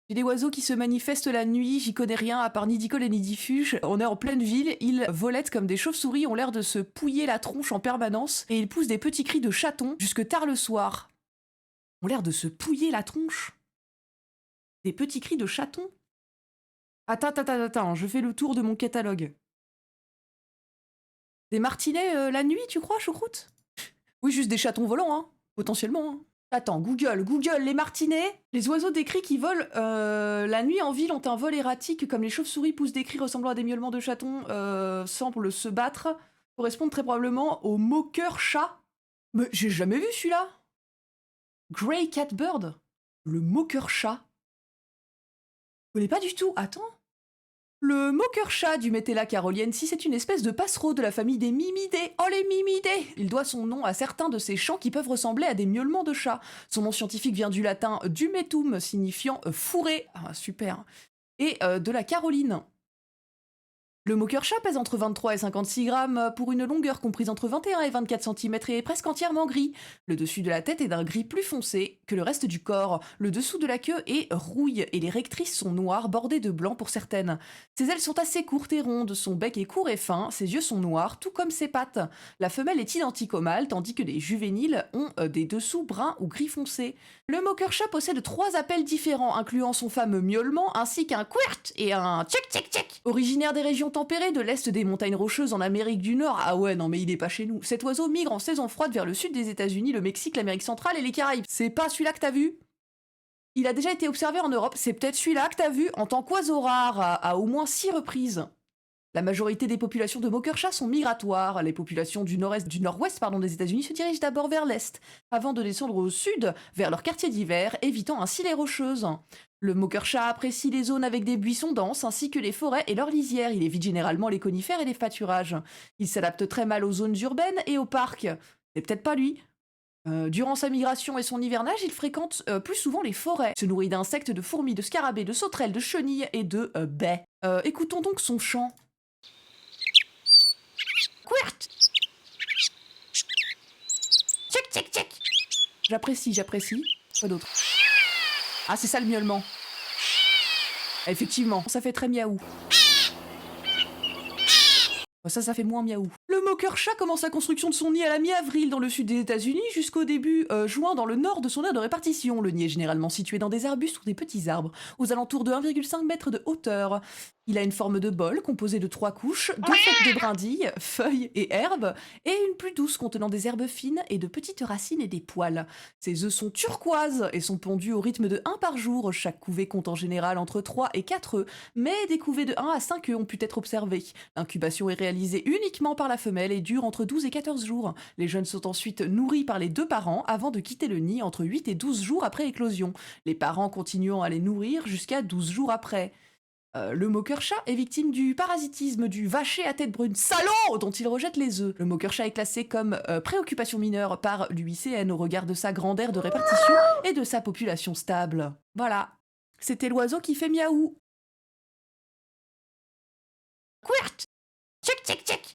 J'ai des oiseaux qui se manifestent la nuit, j'y connais rien à part Nidicole et Nidifuge. On est en pleine ville, ils volettent comme des chauves-souris, ont l'air de se pouiller la tronche en permanence, et ils poussent des petits cris de chatons jusque tard le soir. Ont l'air de se pouiller la tronche. Des petits cris de chatons. Attends, je fais le tour de mon catalogue. Des martinets la nuit, tu crois, choucroute? Oui, juste des chatons volants, hein, potentiellement. Hein. Attends, Google, les martinets. Les oiseaux des cris qui volent la nuit en ville ont un vol erratique, comme les chauves-souris poussent des cris ressemblant à des miaulements de chatons, semblent se battre, correspondent très probablement au moqueur chat. Mais j'ai jamais vu celui-là. Grey Catbird. Le moqueur chat. Je connais pas du tout. Attends. Le moqueur-chat du Metella caroliensis est une espèce de passereau de la famille des mimidés. Oh les mimidés! Il doit son nom à certains de ces chants qui peuvent ressembler à des miaulements de chat. Son nom scientifique vient du latin dumetum, signifiant fourré. Ah, super. Et de la Caroline. Le moqueur-chat pèse entre 23 et 56 grammes pour une longueur comprise entre 21 et 24 centimètres et est presque entièrement gris. Le dessus de la tête est d'un gris plus foncé que le reste du corps. Le dessous de la queue est rouille et les rectrices sont noires bordées de blanc pour certaines. Ses ailes sont assez courtes et rondes, son bec est court et fin, ses yeux sont noirs, tout comme ses pattes. La femelle est identique au mâle, tandis que les juvéniles ont des dessous bruns ou gris foncé. Le moqueur-chat possède 3 appels différents, incluant son fameux miaulement, ainsi qu'un quirt et un tchek tchek tchek. Originaire des régions tempérées de l'est des montagnes rocheuses en Amérique du Nord, ah ouais, non mais il est pas chez nous. Cet oiseau migre en saison froide vers le sud des États-Unis, le Mexique, l'Amérique centrale et les Caraïbes. C'est pas celui-là que t'as vu? Il a déjà été observé en Europe, c'est peut-être celui-là que t'as vu en tant qu'oiseau rare à au moins 6 reprises. La majorité des populations de moqueur-chat sont migratoires. Les populations du nord-ouest des États-Unis se dirigent d'abord vers l'est, avant de descendre au sud, vers leur quartier d'hiver, évitant ainsi les rocheuses. Le moqueur-chat apprécie les zones avec des buissons denses ainsi que les forêts et leurs lisières. Il évite généralement les conifères et les pâturages. Il s'adapte très mal aux zones urbaines et aux parcs. C'est peut-être pas lui. Durant sa migration et son hivernage, il fréquente plus souvent les forêts. Il se nourrit d'insectes, de fourmis, de scarabées, de sauterelles, de chenilles et de baies. Écoutons donc son chant. Quirt! Tchek, tchek, tchek! J'apprécie. Quoi d'autre? Ah, c'est ça le miaulement. Effectivement, ça fait très miaou. Ça fait moins miaou. Le moqueur-chat commence la construction de son nid à la mi-avril dans le sud des États-Unis jusqu'au début juin dans le nord de son aire de répartition. Le nid est généralement situé dans des arbustes ou des petits arbres, aux alentours de 1,5 m de hauteur. Il a une forme de bol composée de 3 couches, 2 fêtes de brindilles, feuilles et herbes, et une plus douce contenant des herbes fines et de petites racines et des poils. Ses œufs sont turquoises et sont pondus au rythme de 1 par jour. Chaque couvée compte en général entre 3 et 4 œufs, mais des couvées de 1 à 5 œufs ont pu être observées. L'incubation est réalisée uniquement par la femelle et dure entre 12 et 14 jours. Les jeunes sont ensuite nourris par les 2 parents avant de quitter le nid entre 8 et 12 jours après éclosion, les parents continuant à les nourrir jusqu'à 12 jours après. Le moqueur-chat est victime du parasitisme du vacher à tête brune salaud dont il rejette les œufs. Le moqueur-chat est classé comme préoccupation mineure par l'UICN au regard de sa grande aire de répartition et de sa population stable. Voilà. C'était l'oiseau qui fait miaou. Quirt! Tchek tchek tchek!